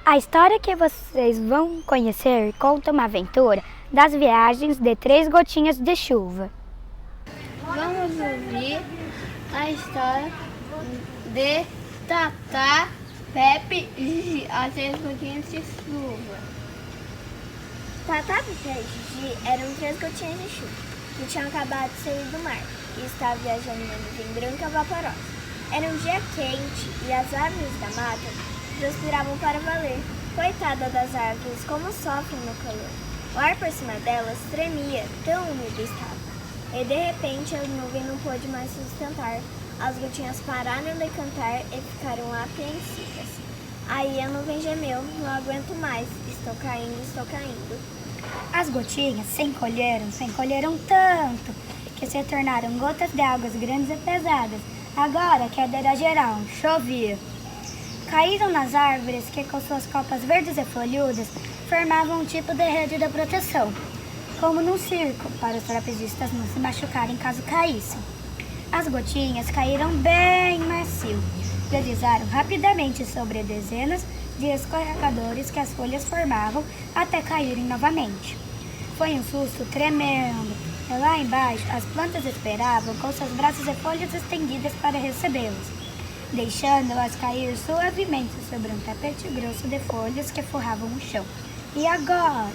A história que vocês vão conhecer conta uma aventura das viagens de 3 gotinhas de chuva. Vamos ouvir a história de Tatá, Pepe e as 3 gotinhas de chuva. Tatá, Pepe e Gigi eram 3 gotinhas de chuva que tinham acabado de sair do mar e estavam viajando numa nuvem branca vaporosa. Era um dia quente e as árvores da mata transpiravam para valer. Coitada das árvores, como sofrem no calor. O ar por cima delas tremia, tão úmido estava. E de repente a nuvem não pôde mais sustentar. As gotinhas pararam de cantar e ficaram apreensivas. Aí a nuvem gemeu, não aguento mais, estou caindo. As gotinhas se encolheram tanto que se tornaram gotas de águas grandes e pesadas. Agora a queda era geral, chovia. Caíram nas árvores que, com suas copas verdes e folhudas, formavam um tipo de rede de proteção, como num circo, para os trapezistas não se machucarem caso caíssem. As gotinhas caíram bem macio, deslizaram rapidamente sobre dezenas de escorregadores que as folhas formavam até caírem novamente. Foi um susto tremendo, e lá embaixo as plantas esperavam com seus braços e folhas estendidas para recebê-los, deixando-as cair suavemente sobre um tapete grosso de folhas que forravam o chão. E agora?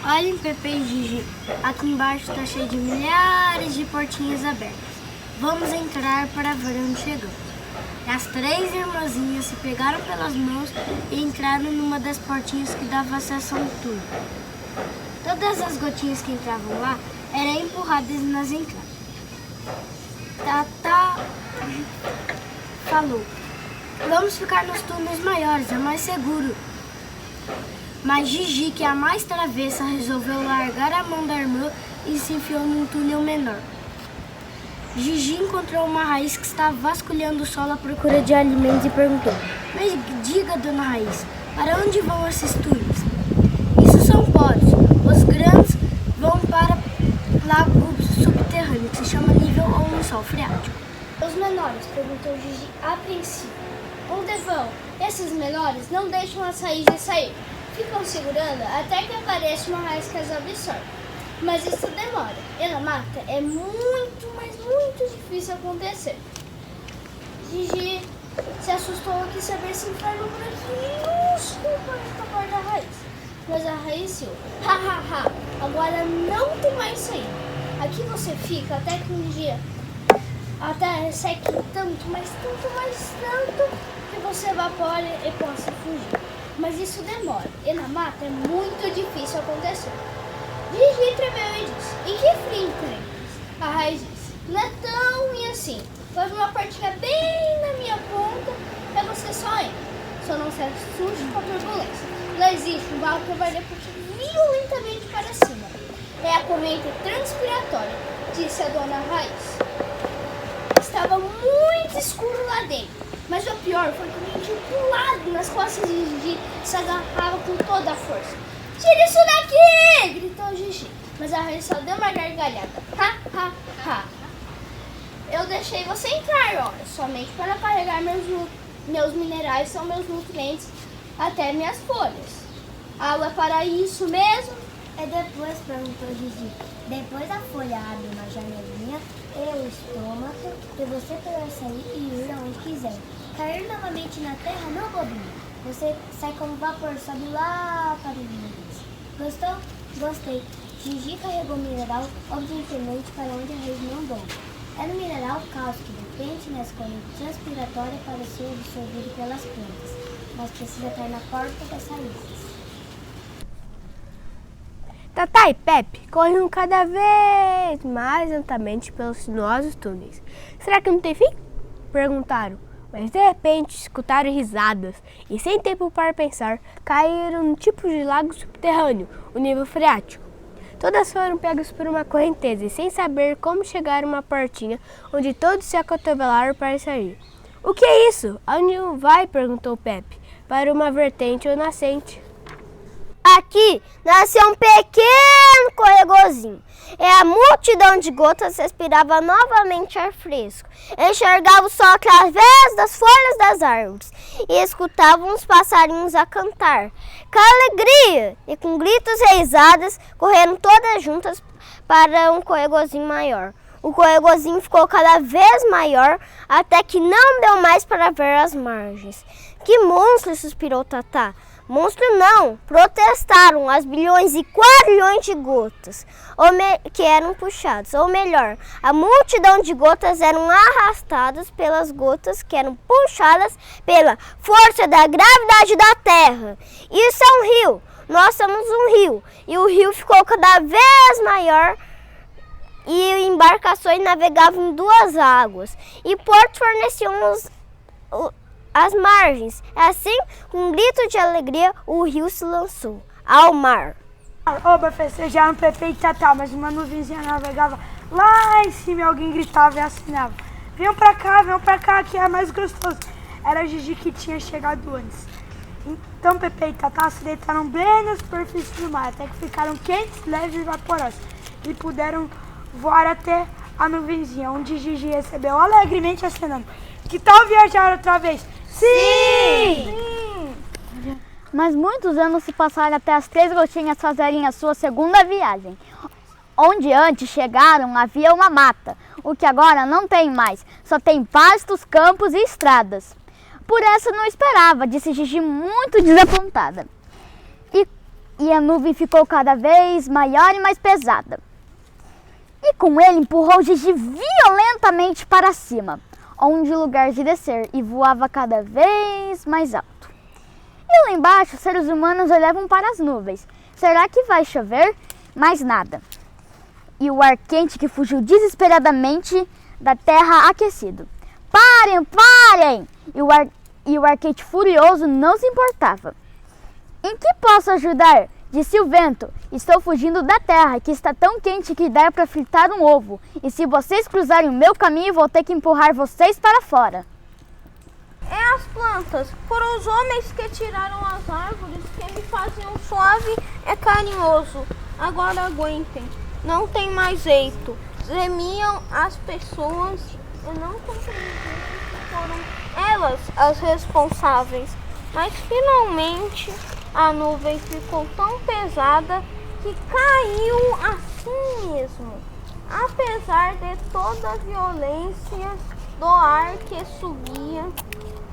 Olhem, Pepe e Gigi, aqui embaixo está cheio de milhares de portinhas abertas. Vamos entrar para ver onde chegamos. As 3 irmãzinhas se pegaram pelas mãos e entraram numa das portinhas que dava acesso a um túnel. Todas as gotinhas que entravam lá eram empurradas nas entradas. Tatá falou: vamos ficar nos túneis maiores, é mais seguro. Mas Gigi, que é a mais travessa, resolveu largar a mão da irmã e se enfiou num túnel menor. Gigi encontrou uma raiz que estava vasculhando o solo à procura de alimentos e perguntou: mas diga, dona Raiz, para onde vão esses túneis? Isso são poros. Os grandes vão para lago subterrâneo, que se chama nível ou lençol freático. Os menores, perguntou Gigi apreensivo. Onde vão? Esses menores não deixam as raízes sair. Ficam segurando até que apareça uma raiz que as absorve. Mas isso demora. E na mata é muito, mas muito difícil acontecer. Gigi se assustou e quis saber se entraram por aqui para escapar da raiz. Mas a raiz disse: agora não tem mais saída. Aqui você fica até que um dia a terra seque tanto, mas tanto, que você evapore e possa fugir. Mas isso demora, e na mata é muito difícil acontecer. Gigi tremeu e disse: e que frio tem? A raiz disse: não é tão ruim assim. Vai uma partinha bem na minha ponta, e você só entra. Só não se assuste com a turbulência. Lá existe um barco que vai deputir violentamente para cima. É a corrente transpiratória, disse a dona Raiz. Estava muito escuro lá dentro, mas o pior foi que o menino pulado nas costas de Gigi se agarrava com toda a força. Tira isso daqui! Gritou Gigi, mas a Raiz só deu uma gargalhada. Eu deixei você entrar, ora, somente para carregar meus minerais, são meus nutrientes, até minhas folhas. Água é para isso mesmo? E depois, perguntou Gigi, depois a folha abre uma janelinha e o estômago, e você poderá sair e ir aonde quiser. Cair novamente na terra, não, bobinho. Você sai como vapor, sobe lá para os níveis. Gostou? Gostei. Gigi carregou o mineral obedientemente para onde a raiz não deu. Era um mineral cáustico, quente nessa corrente transpiratória para ser absorvido pelas plantas, mas precisa estar na porta das raízes. Tatá e Pepe corriam cada vez mais lentamente pelos sinuosos túneis. Será que não tem fim? Perguntaram, mas de repente escutaram risadas e, sem tempo para pensar, caíram num tipo de lago subterrâneo, o nível freático. Todas foram pegas por uma correnteza e, sem saber como chegar a uma portinha onde todos se acotovelaram para sair. O que é isso? Aonde vai? Perguntou Pepe, para uma vertente ou nascente. Aqui nasceu um pequeno corregozinho. E a multidão de gotas respirava novamente ar fresco. Enxergava o sol através das folhas das árvores e escutavam os passarinhos a cantar. Com alegria e com gritos e risadas, correram todas juntas para um corregozinho maior. O corregozinho ficou cada vez maior até que não deu mais para ver as margens. Que monstro, suspirou Tatá. Monstro não, protestaram as bilhões e quadrilhões de gotas que eram puxadas. Ou melhor, a multidão de gotas eram arrastadas pelas gotas que eram puxadas pela força da gravidade da Terra. Isso é um rio, nós somos um rio. E o rio ficou cada vez maior e embarcações navegavam em duas águas. E portos forneciam as margens. Assim, com um grito de alegria, o rio se lançou ao mar. Oba, festejaram Pepe e Tatá, mas uma nuvenzinha navegava lá em cima e alguém gritava e assinava. Venham pra cá, que é mais gostoso. Era a Gigi que tinha chegado antes. Então Pepe e Tatá se deitaram bem na superfície do mar, até que ficaram quentes, leves e vaporosas. E puderam voar até a nuvenzinha, onde Gigi recebeu alegremente acenando. Que tal viajar outra vez? Sim! Mas muitos anos se passaram até as 3 gotinhas fazerem a sua segunda viagem. Onde antes chegaram havia uma mata, o que agora não tem mais, só tem pastos, campos e estradas. Por essa não esperava, disse Gigi muito desapontada. E a nuvem ficou cada vez maior e mais pesada. E com ele empurrou Gigi violentamente para cima, onde lugar de descer, e voava cada vez mais alto. E lá embaixo, os seres humanos olhavam para as nuvens. Será que vai chover? Mais nada. E o ar quente que fugiu desesperadamente da terra aquecido. Parem, parem! E o ar quente furioso não se importava. Em que posso ajudar? Disse o vento. Estou fugindo da terra, que está tão quente que dá para fritar um ovo. E se vocês cruzarem o meu caminho, vou ter que empurrar vocês para fora. É as plantas. Foram os homens que tiraram as árvores que me faziam suave e carinhoso. Agora aguentem. Não tem mais jeito. Gemiam as pessoas. Eu não compreendi que foram elas as responsáveis. Mas finalmente a nuvem ficou tão pesada que caiu assim mesmo. Apesar de toda a violência do ar que subia,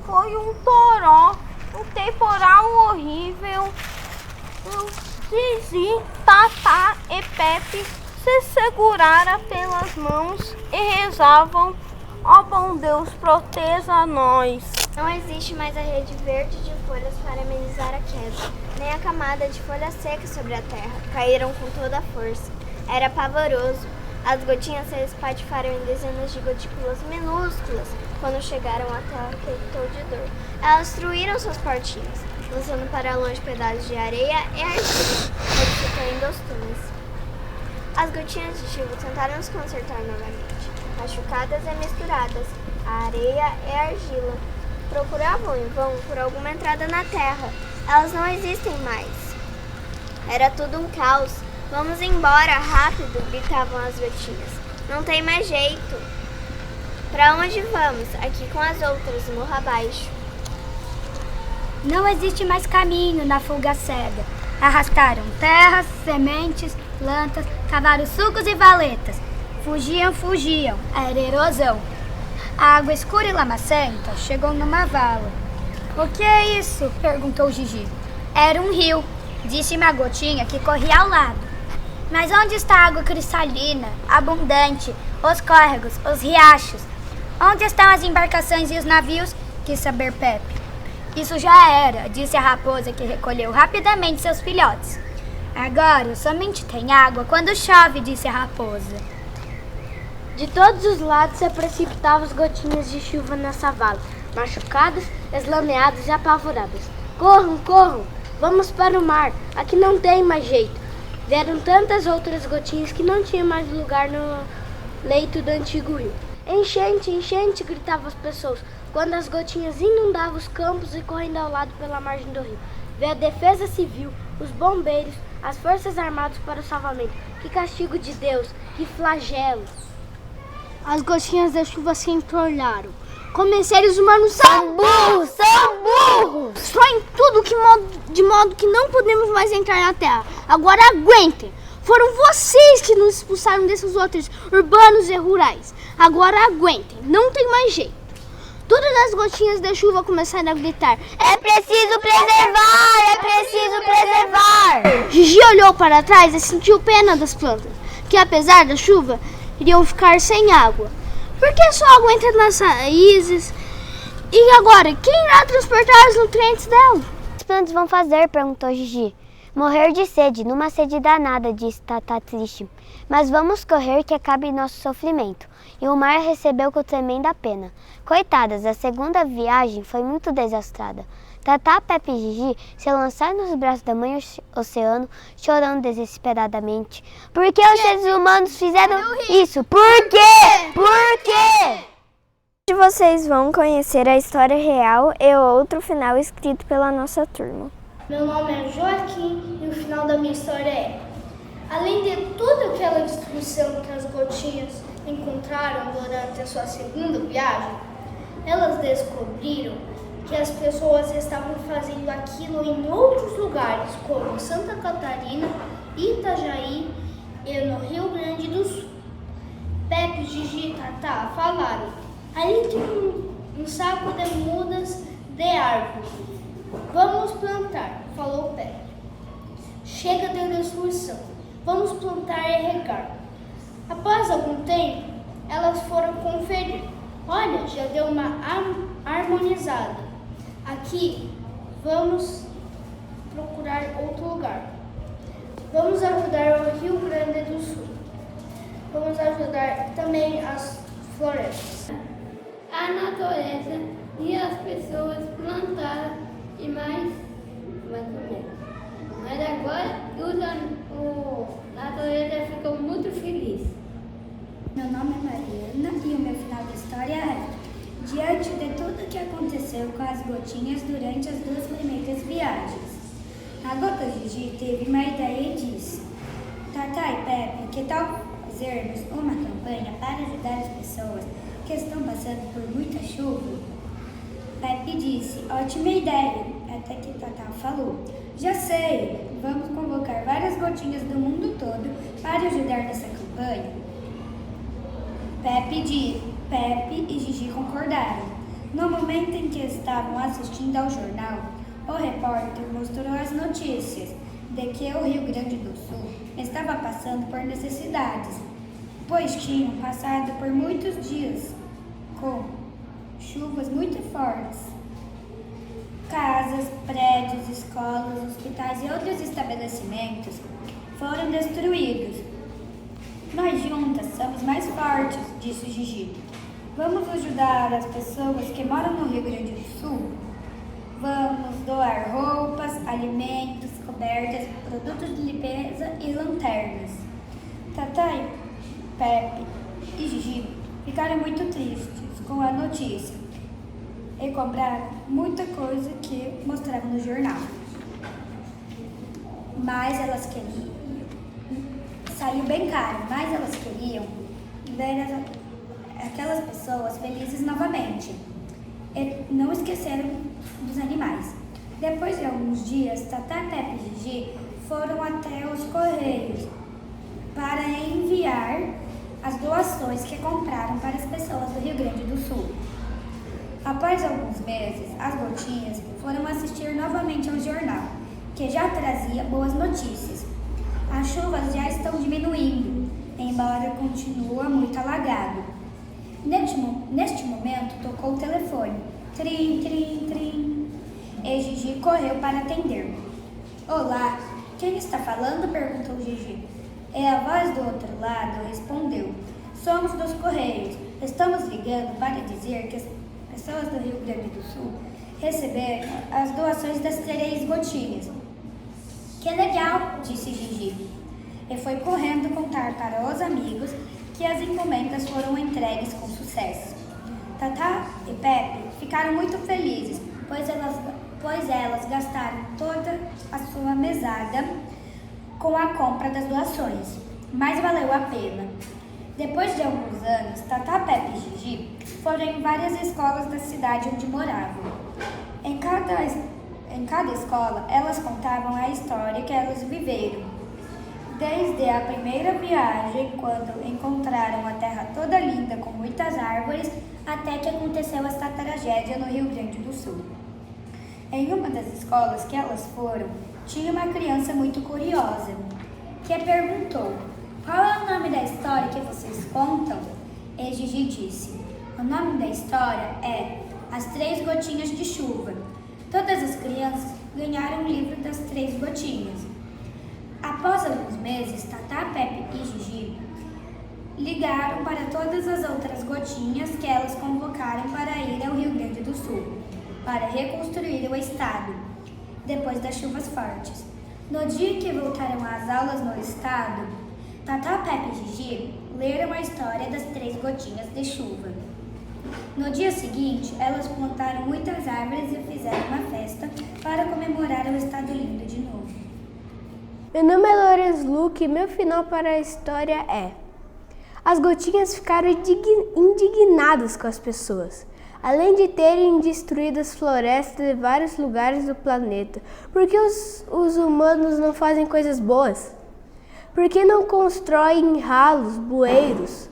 foi um toró, um temporal horrível. Gigi, Tatá e Pepe se seguraram pelas mãos e rezavam: ó bom Deus, proteja nós. Não existe mais a rede verde de folhas para amenizar a queda, nem a camada de folhas secas sobre a terra. Caíram com toda a força. Era pavoroso. As gotinhas se espatifaram em dezenas de gotículas minúsculas quando chegaram até aquele tom de dor. Elas destruíram suas portinhas, lançando para longe pedaços de areia e argila, modificando os túneis. As gotinhas de chuva tentaram se consertar novamente, machucadas e misturadas, a areia e a argila. Procuravam em vão por alguma entrada na terra. Elas não existem mais. Era tudo um caos. Vamos embora, rápido, gritavam as gotinhas. Não tem mais jeito. Para onde vamos? Aqui com as outras, morro abaixo. Não existe mais caminho na fuga cega. Arrastaram terras, sementes, plantas, cavaram sucos e valetas. Fugiam. Era erosão. A água escura e lamacenta chegou numa vala. O que é isso? Perguntou Gigi. Era um rio, disse uma gotinha que corria ao lado. Mas onde está a água cristalina, abundante, os córregos, os riachos? Onde estão as embarcações e os navios? Quis saber Pepe. Isso já era, disse a raposa, que recolheu rapidamente seus filhotes. Agora somente tem água quando chove, disse a raposa. De todos os lados se precipitavam as gotinhas de chuva nessa vala, machucadas, eslameadas e apavoradas. Corram, vamos para o mar, aqui não tem mais jeito. Vieram tantas outras gotinhas que não tinha mais lugar no leito do antigo rio. Enchente, gritavam as pessoas, quando as gotinhas inundavam os campos e correndo ao lado pela margem do rio. veio a Defesa Civil, os bombeiros, as Forças Armadas para o salvamento. Que castigo de Deus, que flagelo! As gotinhas da chuva se embrulharam. Como seres humanos são burros, destroem tudo de modo que não podemos mais entrar na Terra. Agora aguentem! Foram vocês que nos expulsaram desses outros urbanos e rurais. Agora aguentem, não tem mais jeito. Todas as gotinhas da chuva começaram a gritar: É preciso preservar! É preciso preservar! Gigi olhou para trás e sentiu pena das plantas, que apesar da chuva, iriam ficar sem água. Porque só aguenta nas raízes. E agora, quem irá transportar os nutrientes dela? O que os plantas vão fazer? Perguntou Gigi. Morrer de sede, numa sede danada, disse Tatá triste. Mas vamos correr que acabe nosso sofrimento. E o mar recebeu com tremenda pena. Coitadas, a segunda viagem foi muito desastrada. Tatá, Pepe e Gigi se lançaram nos braços da mãe oceano, chorando desesperadamente. Por que os seres humanos fizeram isso? Por quê? Por quê? Hoje vocês vão conhecer a história real e outro final escrito pela nossa turma. Meu nome é Joaquim e o final da minha história é: além de toda aquela destruição que as gotinhas encontraram durante a sua segunda viagem, elas descobriram que as pessoas estavam fazendo aquilo em outros lugares, como Santa Catarina, Itajaí e no Rio Grande do Sul. Pepe, Gigi e Tatá falaram: ali tem um saco de mudas de árvore. Vamos plantar, falou Pepe. Chega de destruição, vamos plantar e regar. Após algum tempo, elas foram conferir. Olha, já deu uma harmonizada. Aqui, vamos procurar outro lugar. Vamos ajudar o Rio Grande do Sul. Vamos ajudar também as florestas. A natureza e as pessoas plantaram e mais ou menos. Mas agora a natureza ficou muito feliz. Meu nome é Mariana e o meu final da história é: diante de tudo o que aconteceu com as gotinhas durante as 2 primeiras viagens, a Gota Gigi teve uma ideia e disse: Tatá e Pepe, que tal fazermos uma campanha para ajudar as pessoas que estão passando por muita chuva? Pepe disse: ótima ideia, até que Tatá falou: já sei, vamos convocar várias gotinhas do mundo todo para ajudar nessa campanha. Pepe e Gigi concordaram. No momento em que estavam assistindo ao jornal, o repórter mostrou as notícias de que o Rio Grande do Sul estava passando por necessidades, pois tinham passado por muitos dias com chuvas muito fortes. Casas, prédios, escolas, hospitais e outros estabelecimentos foram destruídos. Nós juntas somos mais fortes, disse Gigi. Vamos ajudar as pessoas que moram no Rio Grande do Sul? Vamos doar roupas, alimentos, cobertas, produtos de limpeza e lanternas. Tatá, Pepe e Gigi ficaram muito tristes com a notícia e compraram muita coisa que mostravam no jornal. Mas elas queriam, saiu bem caro, mas elas queriam ver aquelas pessoas felizes novamente e não esqueceram dos animais. Depois de alguns dias, Tatá, Pepe e Gigi foram até os Correios para enviar as doações que compraram para as pessoas do Rio Grande do Sul. Após alguns meses, as gotinhas foram assistir novamente ao jornal, que já trazia boas notícias. As chuvas já estão diminuindo, embora continue muito alagado. Neste momento, tocou o telefone. Trim, trim, trim. E Gigi correu para atender. Olá, quem está falando? Perguntou Gigi. E a voz do outro lado respondeu: somos dos Correios. Estamos ligando para dizer que as pessoas do Rio Grande do Sul receberam as doações das 3 gotinhas. Que legal, disse Gigi. E foi correndo contar para os amigos que as encomendas foram entregues com sucesso. Tatá e Pepe ficaram muito felizes, pois elas pois elas gastaram toda a sua mesada com a compra das doações, mas valeu a pena. Depois de alguns anos, Tatá, Pepe e Gigi foram em várias escolas da cidade onde moravam. Em cada escola, elas contavam a história que elas viveram. Desde a primeira viagem, quando encontraram a terra toda linda com muitas árvores, até que aconteceu esta tragédia no Rio Grande do Sul. Em uma das escolas que elas foram, tinha uma criança muito curiosa, que perguntou: "Qual é o nome da história que vocês contam?" E Gigi disse: "O nome da história é As Três Gotinhas de Chuva." Todas as crianças ganharam o livro das Três Gotinhas. Após alguns meses, Tatá, Pepe e Gigi ligaram para todas as outras gotinhas que elas convocaram para ir ao Rio Grande do Sul, para reconstruir o estado, depois das chuvas fortes. No dia que voltaram às aulas no estado, Tatá, Pepe e Gigi leram a história das Três Gotinhas de Chuva. No dia seguinte, elas plantaram muitas árvores e fizeram uma festa para comemorar o estado lindo de novo. Meu nome é Lourenço Luque e meu final para a história é: as gotinhas ficaram indignadas com as pessoas, além de terem destruído as florestas de vários lugares do planeta. Por que os humanos não fazem coisas boas? Por que não constroem ralos, bueiros?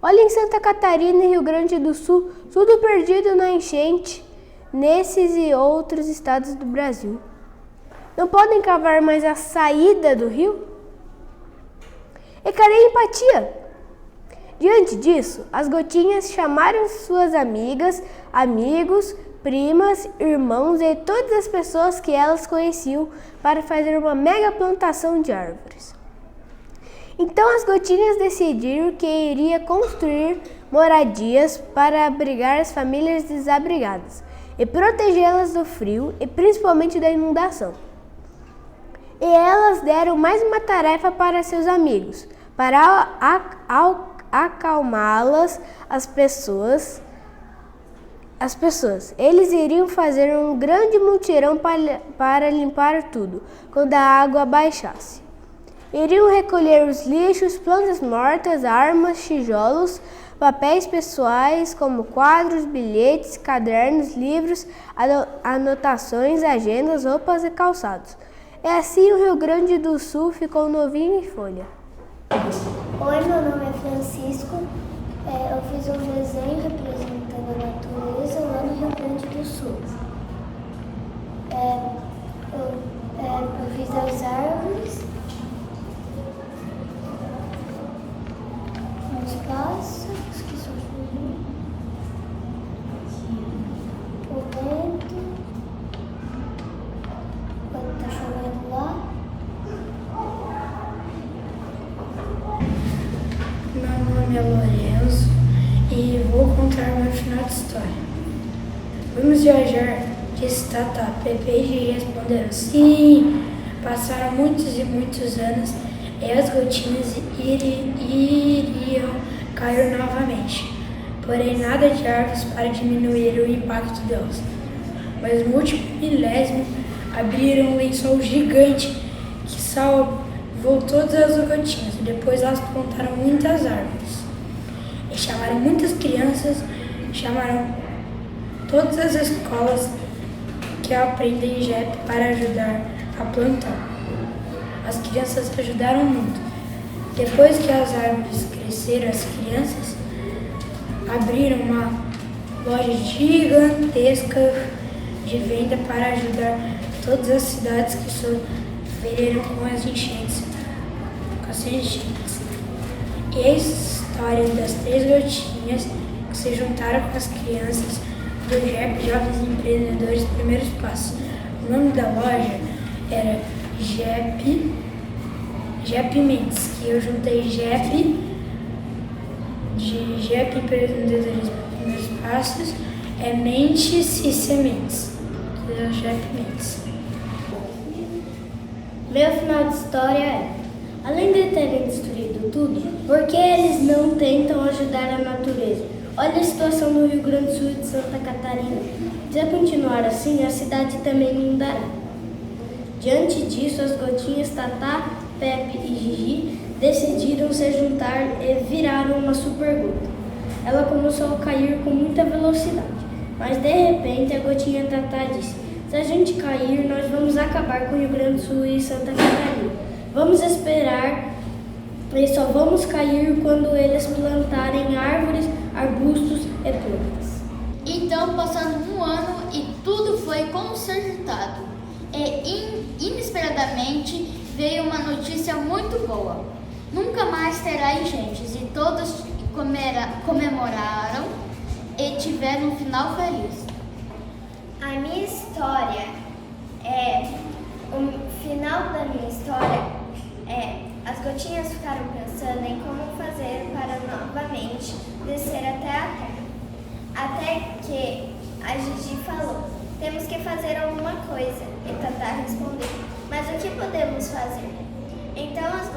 Olha em Santa Catarina e Rio Grande do Sul, tudo perdido na enchente, nesses e outros estados do Brasil. Não podem cavar mais a saída do rio? E cadê a empatia? Diante disso, as gotinhas chamaram suas amigas, amigos, primas, irmãos e todas as pessoas que elas conheciam para fazer uma mega plantação de árvores. Então as gotinhas decidiram que iria construir moradias para abrigar as famílias desabrigadas e protegê-las do frio e principalmente da inundação. E elas deram mais uma tarefa para seus amigos, para acalmá-las, as pessoas. Eles iriam fazer um grande mutirão para limpar tudo, quando a água baixasse. Iriam recolher os lixos, plantas mortas, armas, tijolos, papéis pessoais como quadros, bilhetes, cadernos, livros, anotações, agendas, roupas e calçados. E assim o Rio Grande do Sul ficou novinho em folha. Oi, meu nome é Francisco. Eu fiz um desenho representando a natureza lá no Rio Grande do Sul. Eu fiz as árvores, os pássaros, que são o vento, quando tá chovendo lá. Meu nome é Lourenço e vou contar meu final de história. Vamos viajar, disse Tatá. Pepe e Gigi responderam sim. Passaram muitos e muitos anos e as gotinhas iriam cair novamente. Porém, nada de árvores para diminuir o impacto delas. Mas no último milésimo, abriram um lençol gigante que salvou todas as gotinhas. Depois elas plantaram muitas árvores. E chamaram muitas crianças, chamaram todas as escolas que aprendem JEP para ajudar a plantar. As crianças ajudaram muito. Depois que as árvores cresceram, as crianças abriram uma loja gigantesca de venda para ajudar todas as cidades que sofreram com as enchentes. E a história das três gotinhas que se juntaram com as crianças do JEP, Jovens Empreendedores Primeiros Passos. O nome da loja era JEP Mentes, que eu juntei JEP de JEP Empreendedores Primeiros Passos, é Mentes e Sementes, que é o JEP Mentes. Meu final de história é: além de terem destruído tudo, por que eles não tentam ajudar a natureza? Olha a situação no Rio Grande do Sul e de Santa Catarina. Se continuar assim, a cidade também inundará. Diante disso, as gotinhas Tatá, Pepe e Gigi decidiram se juntar e viraram uma super gota. Ela começou a cair com muita velocidade, mas de repente a gotinha Tatá disse: se a gente cair, nós vamos acabar com o Rio Grande do Sul e Santa Catarina. Vamos esperar e só vamos cair quando eles plantarem árvores, arbustos e plantas. Então, passando um ano e tudo foi consertado. E inesperadamente veio uma notícia muito boa. Nunca mais terá enchentes e todos comemoraram e tiveram um final feliz. A minha história o final da minha história as gotinhas ficaram pensando em como fazer para novamente descer até a terra. Até que a Gigi falou: temos que fazer alguma coisa. E Tatá respondeu: mas o que podemos fazer? Então as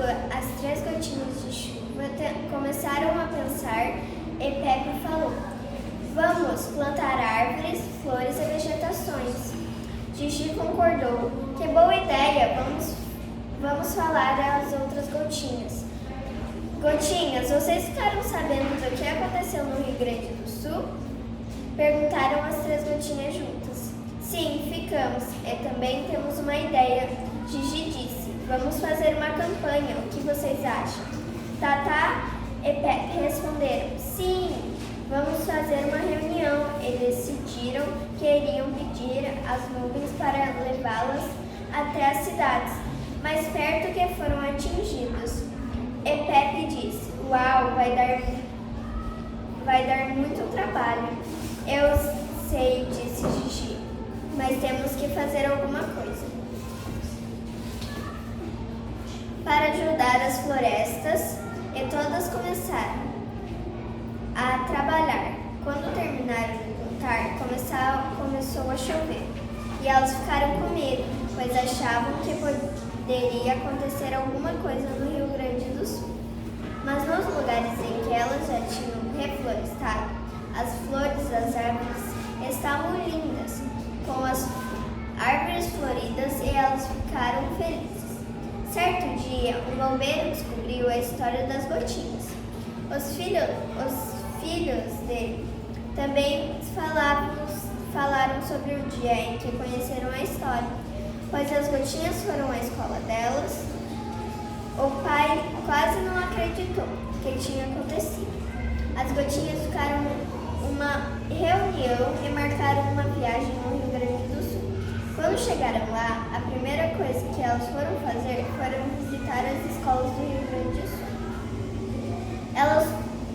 3 gotinhas de chuva começaram a pensar e Pepe falou: vamos plantar árvores, flores e vegetações. Gigi concordou: que boa ideia, vamos falar às outras gotinhas. Gotinhas, vocês ficaram sabendo do que aconteceu no Rio Grande do Sul? Perguntaram as 3 gotinhas juntas. Sim, ficamos. E também temos uma ideia. Gigi disse: vamos fazer uma campanha, o que vocês acham? Tatá e Pepe responderam: sim, vamos fazer uma reunião. E decidiram que iriam pedir as nuvens para levá-las até as cidades mais perto que foram atingidos. E Pepe disse: uau, vai dar muito trabalho. Eu sei, disse Gigi, mas temos que fazer alguma coisa. Para ajudar as florestas, e todas começaram a trabalhar. Quando terminaram de plantar, começou a chover. E elas ficaram com medo, pois achavam que poderia acontecer alguma coisa no Rio Grande do Sul. Mas nos lugares em que elas já tinham reflorestado, as flores das árvores estavam lindas, com as árvores floridas, e elas ficaram felizes. Certo dia, um bombeiro descobriu a história das gotinhas. Os filhos dele também falaram sobre o dia em que conheceram a história, pois as gotinhas foram à escola delas. O pai quase não acreditou que tinha acontecido. As gotinhas ficaram uma reunião e marcaram uma viagem no Rio Grande do Sul. Quando chegaram lá, a primeira coisa que elas foram fazer foram visitar as escolas do Rio Grande do Sul. Elas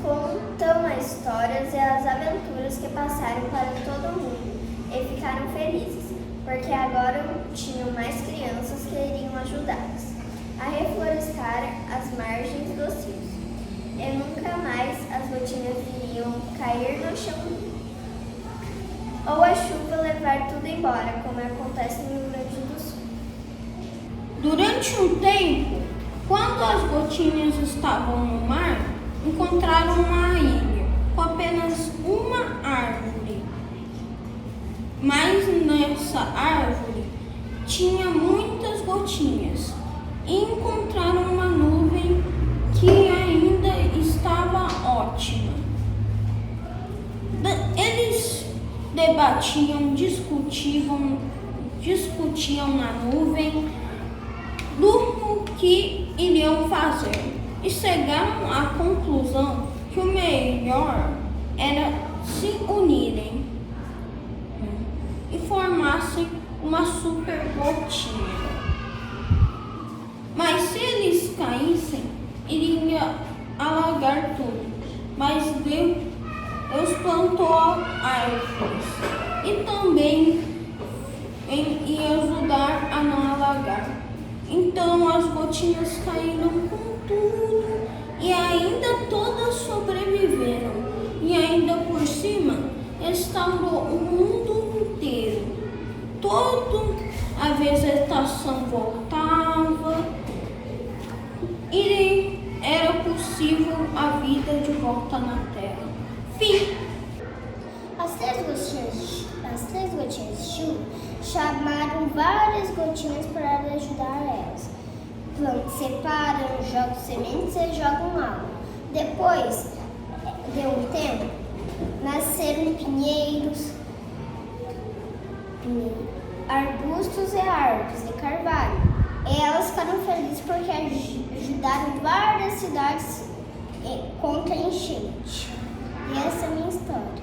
contam as histórias e as aventuras que passaram para todo mundo e ficaram felizes, porque agora tinham mais crianças que iriam ajudá-las a reflorestar as margens dos rios. E nunca mais as gotinhas iriam cair no chão ou a chuva levar tudo embora, como acontece no Rio Grande do Sul. Durante um tempo, quando as gotinhas estavam no mar, encontraram uma ilha com apenas uma árvore. Mas nessa árvore tinha muitas gotinhas e encontraram uma nuvem que ainda estava ótima. Eles debatiam, discutiam na nuvem do que iriam fazer e chegaram à conclusão que o melhor era se unirem e formassem uma super gotinha. Mas se eles caíssem, iria alagar tudo. Mas Deus plantou árvores e também ia ajudar a não alagar. Então as gotinhas caíram com tudo e ainda todas sobreviveram. E ainda por cima restaurou o mundo inteiro. Toda a vegetação voltava e era possível a vida de volta na Terra. Fim. chamaram várias gotinhas para ajudar elas. Plantas separam, jogam sementes e jogam água. Depois de um tempo, nasceram pinheiros, arbustos e árvores de carvalho. E elas ficaram felizes porque ajudaram várias cidades contra a enchente. E essa é a minha história.